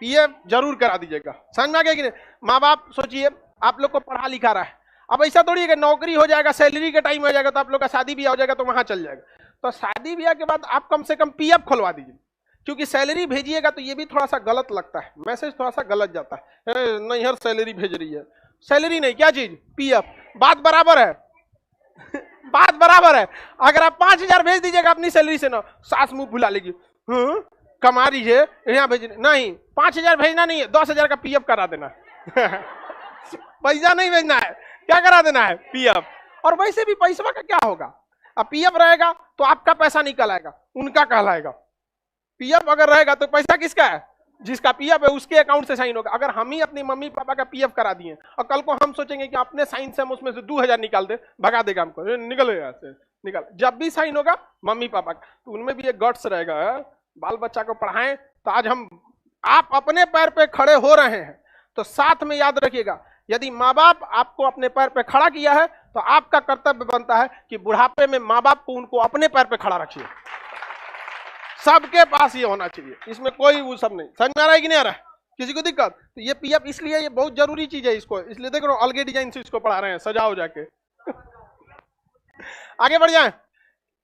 पीएफ जरूर करा दीजिएगा। समझ में आ गया कि नहीं। माँ बाप सोचिए आप लोग को पढ़ा लिखा रहा है, अब ऐसा थोड़ी है कि नौकरी हो जाएगा, सैलरी का टाइम हो जाएगा तो आप लोग का शादी ब्याह हो जाएगा तो वहां चल जाएगा। तो शादी ब्याह के बाद आप कम से कम पीएफ खुलवा दीजिए, क्योंकि सैलरी भेजिएगा तो ये भी थोड़ा सा गलत लगता है, मैसेज थोड़ा सा गलत जाता है, नहीं हर सैलरी भेज रही है, सैलरी नहीं क्या चीज, पीएफ। बात बराबर है बात बराबर है। अगर आप 5000 भेज दीजिएगा अपनी सैलरी से ना, सास मुंह फुला लेगी, कमा रही है यहाँ भेजने, नहीं 5000 भेजना नहीं है, 10000 का पीएफ करा देना पैसा नहीं भेजना है, क्या करा देना है, पीएफ। और वैसे भी पैसा का क्या होगा, अब पीएफ रहेगा तो आपका पैसा निकल आएगा, उनका कहलाएगा। पीएफ अगर रहेगा तो पैसा किसका है, जिसका पीएफ है उसके अकाउंट से साइन होगा। अगर हम ही अपनी मम्मी पापा का पीएफ करा दिए और कल को हम सोचेंगे कि अपने साइन से हम उसमें से 2000 निकाल दे, भगा देगा हमको, निकलो यहाँ से, निकाल। जब भी साइन होगा मम्मी पापा का, तो उनमें भी एक गट्स रहेगा, बाल बच्चा को पढ़ाएं तो आज हम आप अपने पैर पे खड़े हो रहे हैं, तो साथ में याद रखिएगा यदि माँ बाप आपको अपने पैर पे खड़ा किया है तो आपका कर्तव्य बनता है कि बुढ़ापे में माँ बाप को उनको अपने पैर पे खड़ा रखिए। सबके पास ये होना चाहिए, इसमें कोई वो सब नहीं। समझ में आ रहा है कि नहीं आ रहा है? किसी को दिक्कत? तो ये पीएफ इसलिए ये बहुत जरूरी चीज है, इसको इसलिए देख रहे हो अलगे डिजाइन से इसको पढ़ा रहे हैं, सजाओ जाके। आगे बढ़ जाए।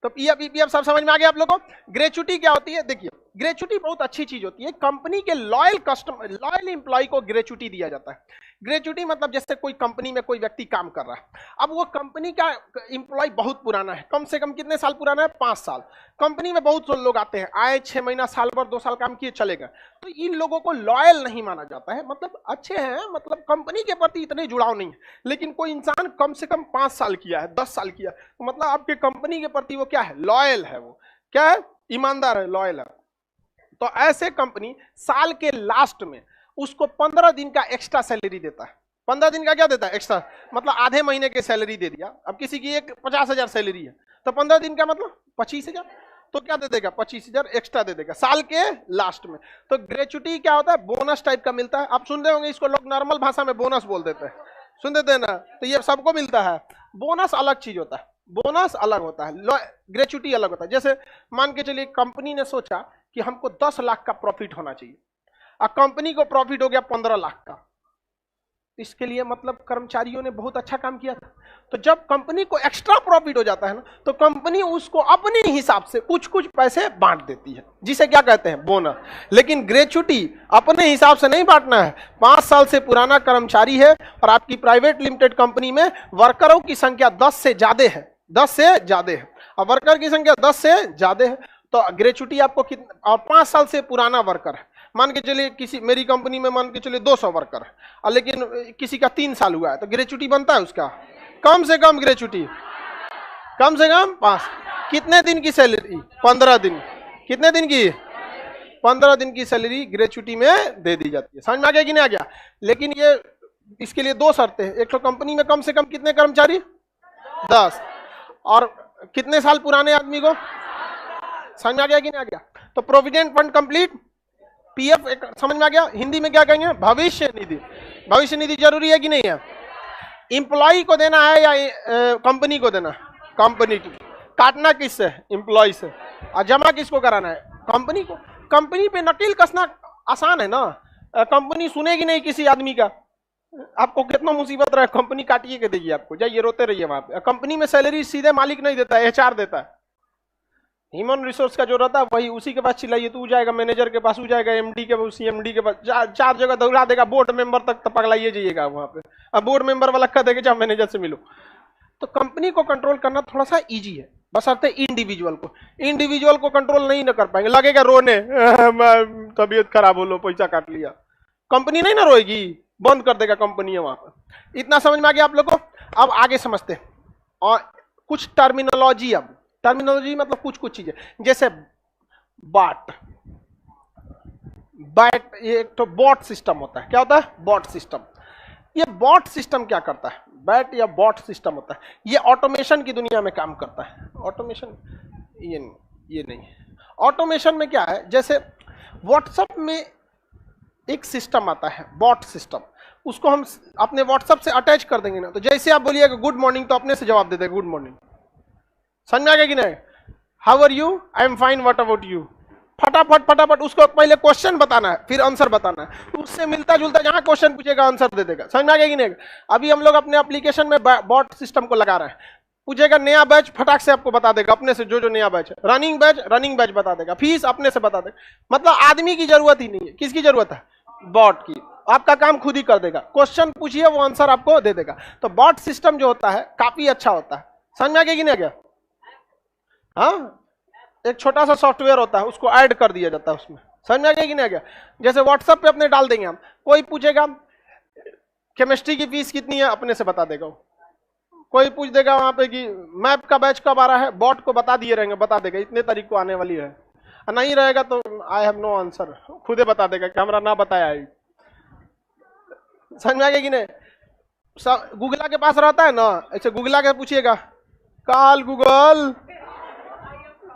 तो पीएफ ईपीएफ सब समझ में आ गया आप लोगों को। ग्रेचुटी क्या होती है? देखिए ग्रेचुटी बहुत अच्छी चीज होती है, कंपनी के लॉयल कस्टमर लॉयल एम्प्लॉय को ग्रेचुटी दिया जाता है। ग्रेचुटी मतलब जैसे कोई कंपनी में कोई व्यक्ति काम कर रहा है, अब वो कंपनी का एम्प्लॉय बहुत पुराना है, कम से कम कितने साल पुराना है? 5 साल। कंपनी में बहुत लोग आते हैं, आए 6 महीना साल भर 2 साल काम किए चले गए, तो इन लोगों को लॉयल नहीं माना जाता है। मतलब अच्छे हैं, मतलब कंपनी के प्रति इतने जुड़ाव नहीं है, लेकिन कोई इंसान कम से कम 5 साल किया है, 10 साल किया, तो मतलब आपके कंपनी के प्रति वो क्या है? लॉयल है। वो क्या है? ईमानदार है, लॉयल है। तो ऐसे कंपनी साल के लास्ट में उसको 15 दिन का एक्स्ट्रा सैलरी देता है। 15 दिन का क्या देता है? एक्स्ट्रा, मतलब आधे महीने की सैलरी दे दिया। अब किसी की एक 50,000 सैलरी है, तो 15 दिन का मतलब 25,000, तो क्या दे देगा? 25,000 एक्स्ट्रा दे देगा साल के लास्ट में। तो ग्रेचुटी क्या होता है? बोनस टाइप का मिलता है। आप सुन रहे होंगे, इसको लोग नॉर्मल भाषा में बोनस बोल देते हैं, सुन देते हैं ना? तो ये सबको मिलता है। बोनस अलग चीज होता है, बोनस अलग होता है, ग्रेचुटी अलग होता है। जैसे मान के चलिए कंपनी ने सोचा कि हमको 10 लाख का प्रॉफिट होना चाहिए, और कंपनी को प्रॉफिट हो गया 15 लाख का। इसके लिए मतलब कर्मचारियों ने बहुत अच्छा काम किया था। तो जब कंपनी को एक्स्ट्रा प्रॉफिट हो जाता है ना, तो कंपनी उसको अपने हिसाब से कुछ कुछ पैसे बांट देती है, जिसे क्या कहते हैं? बोनस। लेकिन ग्रेचुटी अपने हिसाब से नहीं बांटना है। 5 साल से पुराना कर्मचारी है और आपकी प्राइवेट लिमिटेड कंपनी में वर्करों की संख्या 10 से ज्यादा है, 10 से ज्यादा है, और वर्कर की संख्या 10 से ज्यादा है, तो ग्रेचुटी आपको कितना? और 5 साल से पुराना वर्कर है, मान के चलिए किसी मेरी कंपनी में मान के चलिए 200 वर्कर है, और लेकिन किसी का 3 साल हुआ है, तो ग्रेचुटी बनता है उसका कम से कम ग्रेचुटी कम से कम 5। कितने दिन की सैलरी? 15 दिन। कितने दिन की? 15 दिन की सैलरी ग्रेचुटी में दे दी जाती है। समझ में आ गया कि नहीं आ गया? लेकिन ये इसके लिए 2 शर्तें हैं। एक तो कंपनी में कम से कम कितने कर्मचारी? 10, और कितने साल पुराने आदमी को? समझ में आ गया कि नहीं आ गया? तो प्रोविडेंट फंड कंप्लीट, पीएफ समझ में आ गया? हिंदी में क्या कहेंगे? भविष्य निधि। भविष्य निधि जरूरी है कि नहीं है? इंप्लॉई को देना है या कंपनी को देना? कंपनी की। काटना किससे? इंप्लॉई से। और जमा किसको कराना है? कंपनी को। कंपनी पे नकेल कसना आसान है ना, कंपनी सुनेगी नहीं किसी आदमी का। आपको कितना मुसीबत रहे, कंपनी काटिए के देगी आपको, जाइए रोते रहिए वहां पे। कंपनी में सैलरी सीधे मालिक नहीं देता है, एचआर देता है। ह्यूमन रिसोर्स का जो रहता है वही उसी के पास चिल्लाइए, तू जाएगा मैनेजर के पास, जाएगा एमडी के पास, सीएमडी के पास, 4 जगह दौड़ा देगा, बोर्ड मेंबर तक तो पगलाइए जाइएगा वहां पे। अब बोर्ड मेंबर वाला कह देगा जाओ मैनेजर से मिलो। तो कंपनी को कंट्रोल करना थोड़ा सा इजी है, बशर्ते इंडिविजुअल को कंट्रोल नहीं ना कर पाएंगे, लगेगा रोने, तबीयत खराब हो लो पैसा काट लिया, कंपनी नहीं ना रोएगी, बंद कर देगा कंपनी वहां पर। इतना समझ में आ गया आप लोग को? अब आगे समझते हैं और कुछ टर्मिनोलॉजी। अब टर्मिनोलॉजी मतलब कुछ कुछ चीजें, जैसे बाट, ये एक तो बॉट सिस्टम होता है। क्या होता है? Bot system. ये बॉट सिस्टम क्या करता है? बैट या बॉट सिस्टम होता है, ये ऑटोमेशन की दुनिया में काम करता है। ऑटोमेशन ये नहीं। ऑटोमेशन में क्या है? जैसे व्हाट्सएप में एक सिस्टम आता है बॉट सिस्टम, उसको हम अपने व्हाट्सएप से अटैच कर देंगे ना, तो जैसे आप बोलिएगा गुड मॉर्निंग तो अपने से जवाब दे देगा गुड मॉर्निंग। समझ में आ गया कि नहीं? How are you? I am fine, what about you? फटाफट उसको पहले क्वेश्चन बताना है, फिर आंसर बताना है, तो उससे मिलता जुलता जहां क्वेश्चन पूछेगा आंसर दे देगा। समझ में आ गया कि नहीं? अभी हम लोग अपने एप्लीकेशन में बॉट सिस्टम को लगा रहे हैं, पूछेगा नया बैच, फटाक से आपको बता देगा अपने से, जो नया बैच है, रनिंग बैच बता देगा, फीस अपने से बता देगा। मतलब आदमी की जरूरत ही नहीं है। किसकी जरूरत है? बॉट की। आपका काम खुद ही कर देगा, क्वेश्चन पूछिए वो आंसर आपको दे देगा। तो बॉट सिस्टम जो होता है काफी अच्छा होता है। समझ में आ गया कि नहीं आ गया? हाँ, एक छोटा सा सॉफ्टवेयर होता है, उसको ऐड कर दिया जाता है उसमें। समझ में आ गया कि नहीं आ गया? जैसे व्हाट्सएप पे अपने डाल देंगे हम, कोई पूछेगा केमिस्ट्री की फीस कितनी है, अपने से बता देगा। कोई पूछ देगा वहां पे कि मैप का बैच कब आ रहा है, बॉट को बता दिए रहेंगे, बता देगा इतने तारीख को आने वाली है। नहीं रहेगा तो आई हैव नो आंसर, खुदे बता देगा कि हमरा ना बताया है। समझ में आ गया कि नहीं? गूगला के पास रहता है ना, ऐसे गूगला के पूछिएगा कॉल गूगल।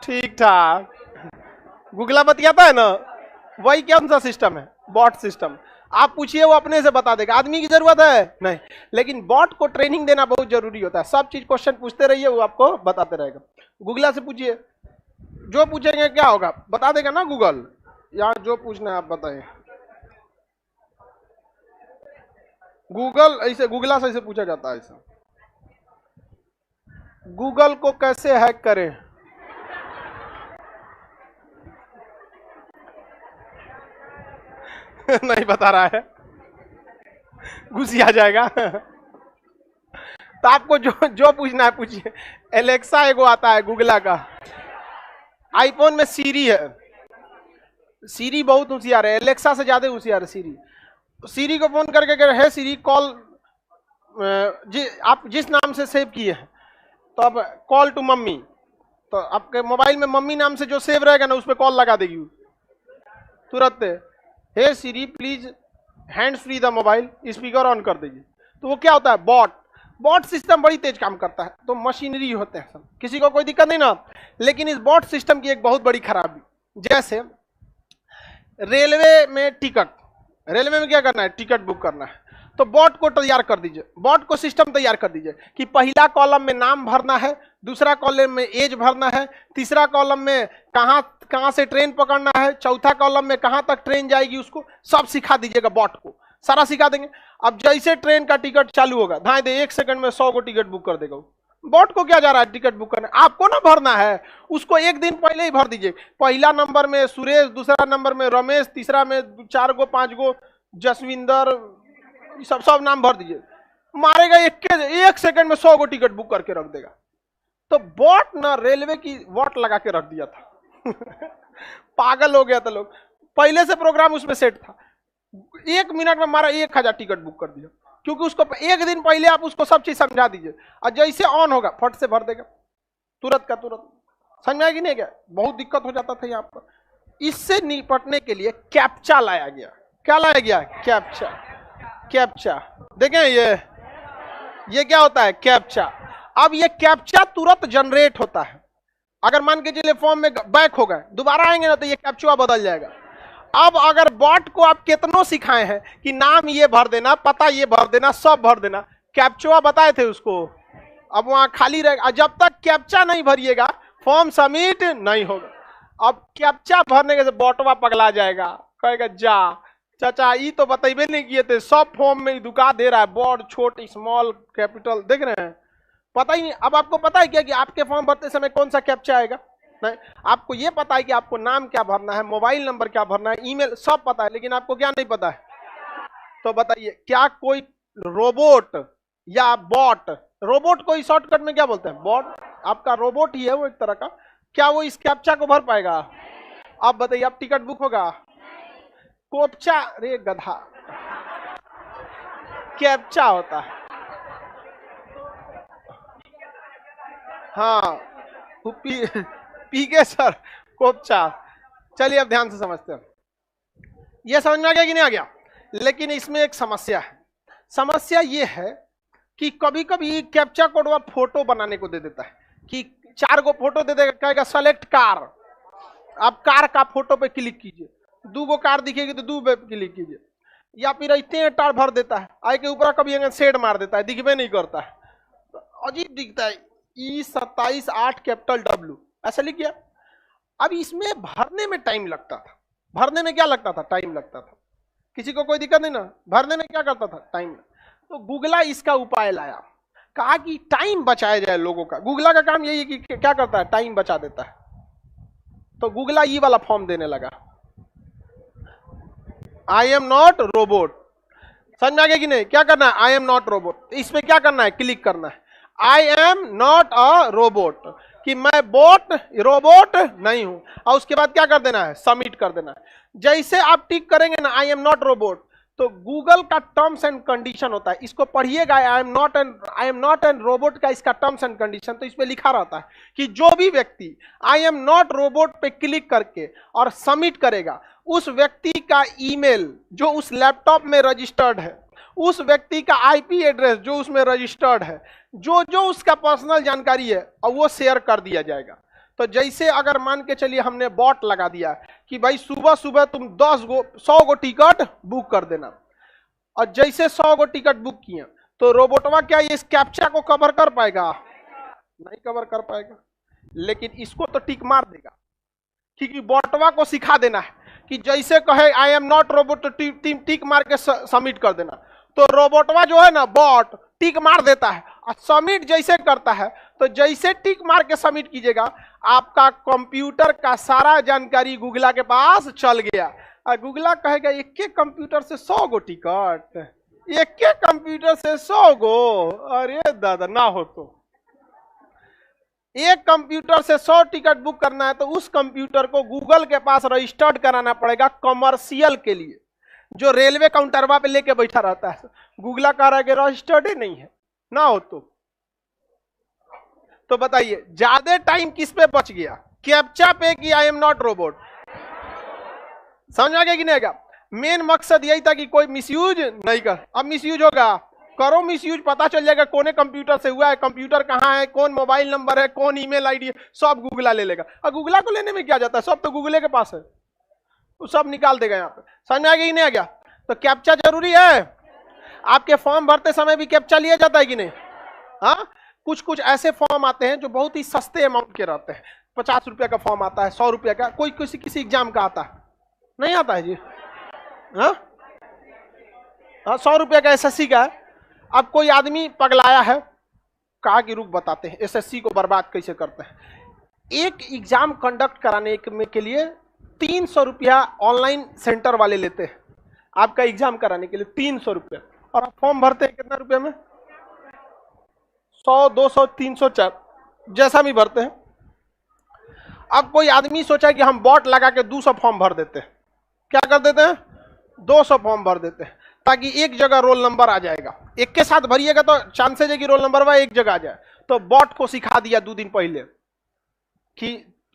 ठीक ठाक। गूगला बतियाता है ना, वही कौन सा सिस्टम है? Bot system. आप पूछिए वो अपने से बता देगा। आदमी की जरूरत है नहीं, लेकिन बॉट को ट्रेनिंग देना बहुत जरूरी होता है। सब चीज क्वेश्चन पूछते रहिए, वो आपको बताते रहेगा। गूगला से पूछिए, जो पूछेंगे क्या होगा बता देगा ना गूगल। या जो पूछना है आप बताइए। गूगल ऐसे, गूगला से ऐसे पूछा जाता है। ऐसा गूगल को कैसे हैक करें? नहीं बता रहा है, घुसिया जाएगा। तो आपको जो जो पूछना है पूछिए। एलेक्सा एगो आता है गूगला का। आईफोन में सीरी है। सीरी बहुत होशियार है, एलेक्सा से ज्यादा होशियार है सीरी। सीरी को फोन करके कह रहे है सीरी कॉल, आप जिस नाम से सेव किए हैं, तो अब कॉल टू मम्मी, तो आपके मोबाइल में मम्मी नाम से जो सेव रहेगा ना उस पर कॉल लगा देगी तुरंत। Hey Siri please hands free the mobile, speaker on कर देगी। तो वो क्या होता है? बॉट। बॉट सिस्टम बड़ी तेज काम करता है, तो मशीनरी होते हैं सब, किसी को कोई दिक्कत नहीं ना। लेकिन इस बॉट सिस्टम की एक बहुत बड़ी खराबी, जैसे रेलवे में टिकट, रेलवे में क्या करना है? टिकट बुक करना है, तो बॉट को तैयार कर दीजिए, बॉट को सिस्टम तैयार कर दीजिए कि पहला कॉलम में नाम भरना है, दूसरा कॉलम में एज भरना है, तीसरा कॉलम में कहां से ट्रेन पकड़ना है, चौथा कॉलम में कहां तक ट्रेन जाएगी, उसको सब सिखा दीजिएगा। बॉट को सारा सिखा देंगे। अब जैसे ट्रेन का टिकट चालू होगा, धाए दे 1 सेकंड में 100 को टिकट बुक कर देगा। बॉट को क्या जा रहा है टिकट बुक करने? आपको ना भरना है, उसको एक दिन पहले ही भर दीजिए। पहला नंबर में सुरेश, दूसरा नंबर में रमेश, तीसरा में 4 गो 5 गो जसविंदर, सब नाम भर दीजिए। मारेगा 1 सेकंड में 100 को टिकट बुक करके रख देगा। तो बॉट ना रेलवे की वॉट लगा के रख दिया था। पागल हो गया था लोग। पहले से प्रोग्राम उसमें सेट था, 1 मिनट में मारा 1000 टिकट बुक कर दिया, क्योंकि उसको एक दिन पहले आप उसको सब चीज समझा दीजिए, और जैसे ऑन होगा फट से भर देगा, तुरंत का तुरंत। समझ में नहीं गया? बहुत दिक्कत हो जाता था यहाँ पर। इससे निपटने के लिए कैप्चा लाया गया। क्या लाया गया? कैप्चा। कैप्चा देखें, ये क्या होता है? कैप्चा। अब ये कैप्चा तुरंत जनरेट होता है। अगर मान के चलिए फॉर्म में बैक हो गए, दोबारा आएंगे ना तो ये कैप्चा बदल जाएगा। अब अगर बॉट को आप कितनों सिखाए हैं कि नाम ये भर देना, पता ये भर देना, सब भर देना, कैप्चा बताए थे उसको, अब वहां खाली रहेगा। जब तक कैप्चा नहीं भरिएगा फॉर्म सबमिट नहीं होगा। अब कैप्चा भरने के बॉटवा पगला जाएगा, कहेगा जा चाचा ये तो बतेबे नहीं किए थे, सब फॉर्म में दुका दे रहा है, बॉड छोट स्मॉल कैपिटल देख रहे हैं, पता ही नहीं। अब आपको पता है क्या कि आपके फॉर्म भरते समय कौन सा कैप्चा आएगा? नहीं, आपको ये पता है कि आपको नाम क्या भरना है, मोबाइल नंबर क्या भरना है, ईमेल सब पता है, लेकिन आपको क्या नहीं पता है? तो बताइए, क्या कोई रोबोट या बॉट, रोबोट को शॉर्टकट में क्या बोलते हैं? बॉट। आपका रोबोट ही है वो एक तरह का, क्या वो इस कैप्चा को भर पाएगा? अब बताइए, अब टिकट बुक होगा? कोप्चा, रे गधा, कैप्चा होता है। हाँ पीके सर, कोप्चा। चलिए अब ध्यान से समझते हैं। ये समझ में आ गया कि नहीं आ गया? लेकिन इसमें एक समस्या है। समस्या ये है कि कभी कभी कैप्चा कोड वह फोटो बनाने को दे देता है कि 4 गो फोटो दे देगा, कहेगा सेलेक्ट कार, आप कार का फोटो पे क्लिक कीजिए, 2 गो कार दिखेगी तो 2 पे क्लिक कीजिए, या फिर इतने टार भर देता है, आई के ऊपर कभी शेड मार देता है, दिखबे नहीं करता है, तो अजीब दिखता है। E27 8 कैपिटल W ऐसा लिख गया। अब इसमें भरने में टाइम लगता था, भरने में क्या लगता था? टाइम लगता था। किसी को कोई दिक्कत नहीं ना? भरने में क्या करता था? टाइम। तो गूगला इसका उपाय लाया, कहा कि टाइम बचाया जाए लोगों का। गूगला का काम यही है कि क्या करता है? टाइम बचा देता है। तो गूगला ये वाला फॉर्म देने लगा, आई एम नॉट रोबोट। समझ में आ गया कि नहीं? क्या करना है? I am not robot. इस पे क्या करना है? क्लिक करना है, I am not a robot, कि मैं रोबोट नहीं हूं। और उसके बाद क्या कर देना है? सबमिट कर देना है। जैसे आप टिक करेंगे ना आई एम नॉट रोबोट, तो गूगल का टर्म्स एंड कंडीशन होता है, इसको पढ़िएगा, I am not an robot का इसका टर्म्स एंड कंडीशन। तो इस पे लिखा रहता है कि जो भी व्यक्ति आई एम नॉट रोबोट पे क्लिक करके और सबमिट करेगा, उस व्यक्ति का ईमेल जो उस लैपटॉप में रजिस्टर्ड है उस व्यक्ति का आईपी एड्रेस जो उसमें रजिस्टर्ड है, जो जो उसका पर्सनल जानकारी है, और वो शेयर कर दिया जाएगा। तो जैसे अगर मान के चलिए हमने बॉट लगा दिया कि भाई सुबह सुबह तुम 100 गो टिकट बुक कर देना, और जैसे 100 गो टिकट बुक किए तो रोबोटवा क्या इस कैप्चा को कवर कर पाएगा? नहीं कवर कर पाएगा। लेकिन इसको तो टिक मार देगा, क्योंकि बॉटवा को सिखा देना है कि जैसे कहे आई एम नॉट रोबोट तो टिक मार के सबमिट कर देना। तो रोबोटवा जो है ना बॉट टिक मार देता है, और सबमिट जैसे करता है तो जैसे टिक मार के सबमिट कीजिएगा आपका कंप्यूटर का सारा जानकारी गूगला के पास चल गया। और गूगला कहेगा एक एक कंप्यूटर से 100 गो टिकट, एक एक कंप्यूटर से 100 गो, अरे दादा ना हो तो एक कंप्यूटर से 100 टिकट बुक करना है तो उस कंप्यूटर को गूगल के पास रजिस्टर्ड कराना पड़ेगा कमर्शियल के लिए, जो रेलवे काउंटरवा पे लेके बैठा रहता है। गूगला कह रहा है कि रजिस्टर्ड ही नहीं है, ना हो तो बताइए ज्यादा टाइम किस पे बच गया, कैप्चा पे कि आई एम नॉट रोबोट? समझ आ गया कि नहीं आएगा? मेन मकसद यही था कि कोई मिसयूज नहीं कर। अब मिसयूज होगा, करो मिसयूज, पता चल जाएगा कौन कंप्यूटर से हुआ है, कंप्यूटर कहाँ है, कौन मोबाइल नंबर है, कौन ईमेल आईडी है, सब गूगला ले लेगा। और गूगला को लेने में क्या जाता है, सब तो गूगले के पास है, वो सब निकाल देगा यहाँ पे। समझ में आ गया कि नहीं आ गया? तो कैप्चा जरूरी है। आपके फॉर्म भरते समय भी कैप्चा लिया जाता है कि नहीं? हाँ, कुछ कुछ ऐसे फॉर्म आते हैं जो बहुत ही सस्ते अमाउंट के रहते हैं। 50 रुपया का फॉर्म आता है, 100 रुपया का, कोई किसी एग्जाम का आता है, नहीं आता है जी। हाँ, 100 रुपया का एसएससी का है। अब कोई आदमी पगलाया है, कहा कि रुक बताते हैं एसएससी को बर्बाद कैसे करते हैं। एक एग्जाम कंडक्ट कराने के लिए 300 रुपया ऑनलाइन सेंटर वाले लेते हैं, आपका एग्जाम कराने के लिए 300 रुपया, और आप फॉर्म भरते हैं कितना रुपया में? 100, 200, 300, 4 जैसा भी भरते हैं। अब कोई आदमी सोचा कि हम बॉट लगा के 200 फॉर्म भर देते हैं। क्या कर देते हैं? 200 फॉर्म भर देते हैं, ताकि एक जगह रोल नंबर आ जाएगा। एक के साथ भरिएगा तो चांसेज है कि रोल नंबर वह एक जगह आ जाए। तो बॉट को सिखा दिया 2 दिन पहले कि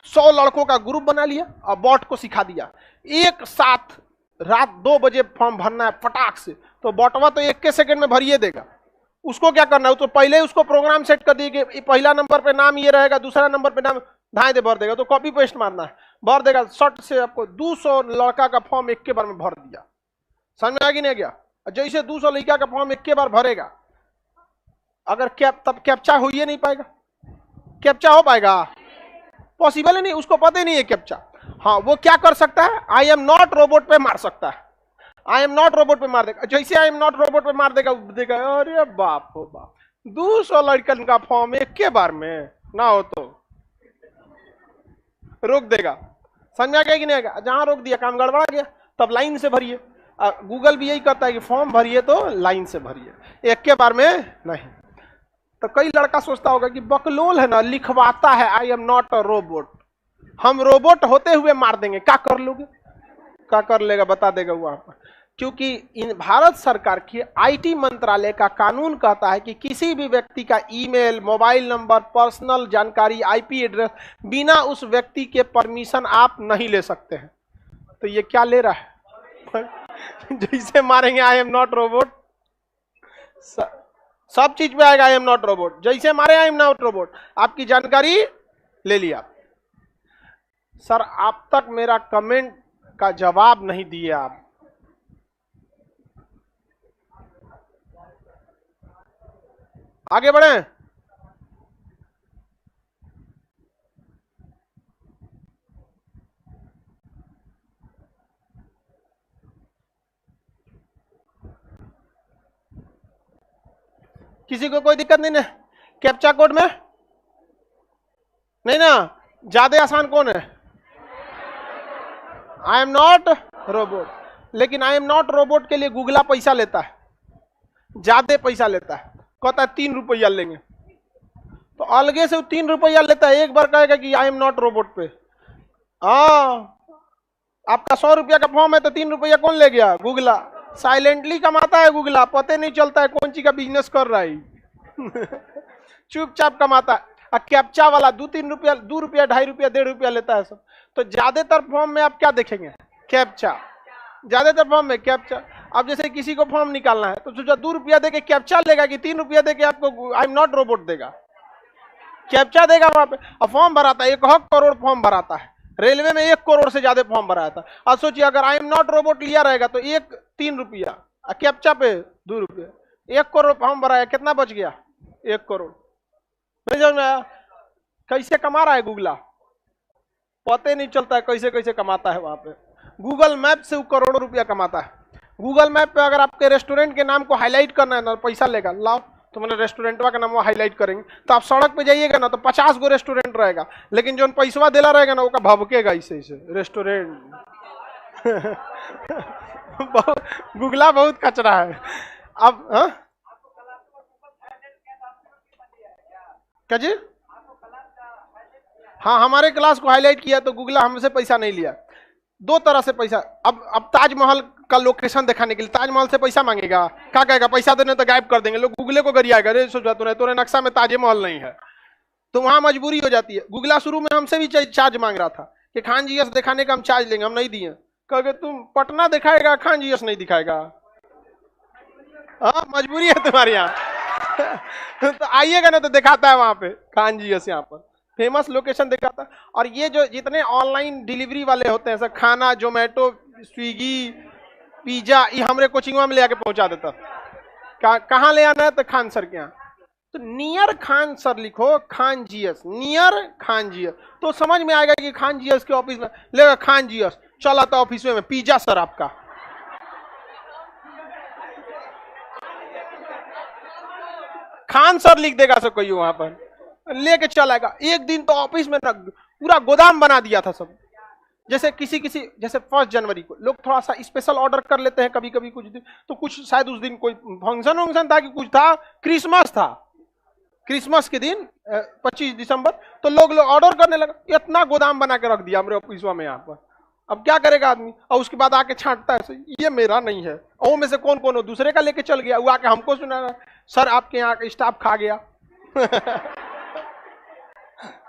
100 लड़कों का ग्रुप बना लिया, और बॉट को सिखा दिया एक साथ रात 2 बजे फॉर्म भरना है फटाक से। तो बॉटवा तो 1 के सेकंड में भरिए देगा। उसको क्या करना है, तो पहले उसको प्रोग्राम सेट कर दिए कि पहला नंबर पे नाम ये रहेगा, दूसरा नंबर पे नाम, धाए दे भर देगा। तो कॉपी पेस्ट मारना है, भर देगा शर्ट से। आपको 200 लड़का का फॉर्म एक के बार में भर दिया। समझ में आ गया नहीं गया? जैसे 200 लड़का का फॉर्म एक के बार भरेगा, अगर तब कैप्चा हो ही नहीं पाएगा। कैप्चा हो पाएगा? पॉसिबल ही नहीं, उसको पता ही नहीं है कैप्चा। हाँ, वो क्या कर सकता है, आई एम नॉट रोबोट पे मार सकता है। आई एम नॉट रोबोट पे मार देगा। जैसे आई एम नॉट रोबोट पे मार देगा, देगा अरे बाप हो बाप, 200 लड़कन का फॉर्म एक के बार में, ना हो तो रोक देगा। समझ आ गया कि नहीं आएगा? जहां रोक दिया काम गड़बड़ा गया। तब लाइन से भरिए। गूगल भी यही करता है कि फॉर्म भरिए तो लाइन से भरिए, एक के बार में नहीं। तो कई लड़का सोचता होगा कि बकलोल है ना, लिखवाता है I am not a robot, हम रोबोट होते हुए मार देंगे। क्या कर लोगे? क्या कर लेगा बता देगा वहां पर। क्योंकि इन भारत सरकार की आईटी मंत्रालय का कानून कहता है कि किसी भी व्यक्ति का ईमेल, मोबाइल नंबर, पर्सनल जानकारी, आईपी एड्रेस बिना उस व्यक्ति के परमिशन आप नहीं ले सकते हैं। तो ये क्या ले रहा है? जैसे मारेंगे आई एम नॉट रोबोट, सब चीज में आएगा आई एम नॉट रोबोट। जैसे मारे आई एम नॉट रोबोट, आपकी जानकारी ले लिया। सर आप तक मेरा कमेंट का जवाब नहीं दिए आप। आगे बढ़े। किसी को कोई दिक्कत नहीं ना कैप्चा कोड में? नहीं ना? ज्यादा आसान कौन है? I am not robot. लेकिन आई एम नॉट रोबोट के लिए गूगला पैसा लेता है, ज्यादा पैसा लेता है। कहता है 3 रुपया लेंगे, तो अलगे से 3 रुपया लेता है। एक बार कहेगा कि आई एम नॉट रोबोट पे। हाँ, आपका 100 रुपया का फॉर्म है तो 3 रुपया कौन ले गया? गूगला। साइलेंटली कमाता है गूगला, पता नहीं चलता है कौन सी का बिजनेस कर रहा है। चुपचाप कमाता है। और कैप्चा वाला 2-3 रुपया, 2 रुपया, 2.5 रुपया, 1.5 रुपया लेता है सब। तो ज्यादातर फॉर्म में आप क्या देखेंगे? कैप्चा। ज्यादातर फॉर्म में कैप्चा। अब जैसे किसी को फॉर्म निकालना है तो सोचा 2 रुपया देके कैप्चा लेगा कि 3 रुपया देके आपको आई एम नॉट रोबोट देगा, कैप्चा देगा वहां पे। अब फॉर्म भराता है, 1 करोड़ फॉर्म भराता है, रेलवे में 1 करोड़ से ज्यादा फॉर्म भराया था। अब सोचिए अगर आई एम नॉट रोबोट लिया रहेगा तो 3 रुपया, कैप्चा पे 2 रुपया, 1 करोड़ फॉर्म भराया, कितना बच गया? 1 करोड़। नहीं समझ में आया? कैसे कमा रहा है गूगला, पता नहीं चलता है कैसे कैसे कमाता है वहां पे। गूगल मैप से वो करोड़ों रुपया कमाता है। गूगल मैप पे अगर आपके रेस्टोरेंट के नाम को हाईलाइट करना है ना, पैसा लेगा, लाओ तो मैंने रेस्टोरेंटवा का नाम हाईलाइट करेंगे, तो आप सड़क पे जाइएगा ना तो 50 गो रेस्टोरेंट रहेगा, लेकिन जो पैसा देला रहेगा ना वो का भभकेगा ऐसे ऐसे रेस्टोरेंट। गूगला बहुत कचरा है। अब क्या जी? हाँ, हमारे क्लास को हाईलाइट किया तो गूगला हमसे पैसा नहीं लिया। 2 तरह से पैसा, अब ताजमहल का लोकेशन दिखाने के लिए ताजमहल से पैसा मांगेगा, क्या कहेगा? पैसा देने तो गायब कर देंगे लोग, गूगले को गरियाएगा, रे सोचा तूने नक्शा में ताजमहल नहीं है, तो वहां मजबूरी हो जाती है। गूगला शुरू में हमसे भी चार्ज मांग रहा था कि खान जी दिखाने का हम चार्ज लेंगे, हम नहीं दिए, कहे तुम पटना दिखाएगा, खान जी नहीं दिखाएगा। हाँ, मजबूरी है तुम्हारे यहाँ। तो आइएगा ना तो दिखाता है वहां पे खान जी यहाँ पर फेमस लोकेशन दिखाता है। और ये जो जितने ऑनलाइन डिलीवरी वाले होते हैं सर, खाना, जोमेटो, स्विगी, पिज्जा, ये हमारे कोचिंगवा में ले आके पहुंचा देता। कहाँ ले आना है? तो खान सर के यहाँ। तो नियर खान सर लिखो, Khan GS, near Khan GS, तो समझ में आएगा कि खान जीएस के ऑफिस में लेगा खान जीएस, चला था ऑफिस में पिज्जा सर आपका। खान सर लिख देगा सब कोई वहां पर, लेके चलाएगा। एक दिन तो ऑफिस में ना पूरा गोदाम बना दिया था सब। जैसे जैसे 1 जनवरी को लोग थोड़ा सा स्पेशल ऑर्डर कर लेते हैं कभी कभी, कुछ दिन तो कुछ शायद उस दिन कोई फंक्शन था कि कुछ था, क्रिसमस था, क्रिसमस के दिन 25 दिसंबर, तो लोग ऑर्डर करने लगा। इतना गोदाम बना के रख दिया हमारे ऑफिस में यहाँ पर। अब क्या करेगा आदमी? और उसके बाद आके छांटता है, ये मेरा नहीं है, और में से कौन कौन हो दूसरे का लेके चल गया, वो आके हमको सुना रहा, सर आपके यहाँ का स्टाफ खा गया।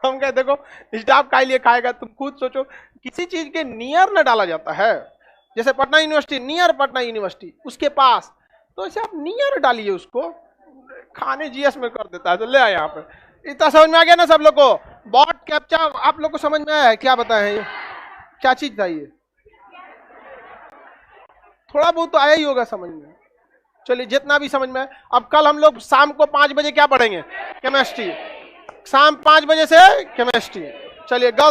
हम कहे देखो स्टाफ का लिए खाएगा, तुम खुद सोचो। किसी चीज के नियर न डाला जाता है, जैसे Patna university, near Patna university, उसके पास, तो ऐसे आप नियर डालिए उसको, खाने जीएस में कर देता है। तो ले आए यहाँ पे। इतना समझ में आ गया ना सब लोग को? बॉट कैप्चा आप लोग को समझ में आया है? क्या बताएं ये क्या चीज था? ये थोड़ा बहुत तो आया ही होगा समझ में। चलिए जितना भी समझ में आया। अब कल हम लोग शाम को 5 बजे क्या पढ़ेंगे? केमिस्ट्री। शाम 5 बजे से केमिस्ट्री। चलिए गर्ल्स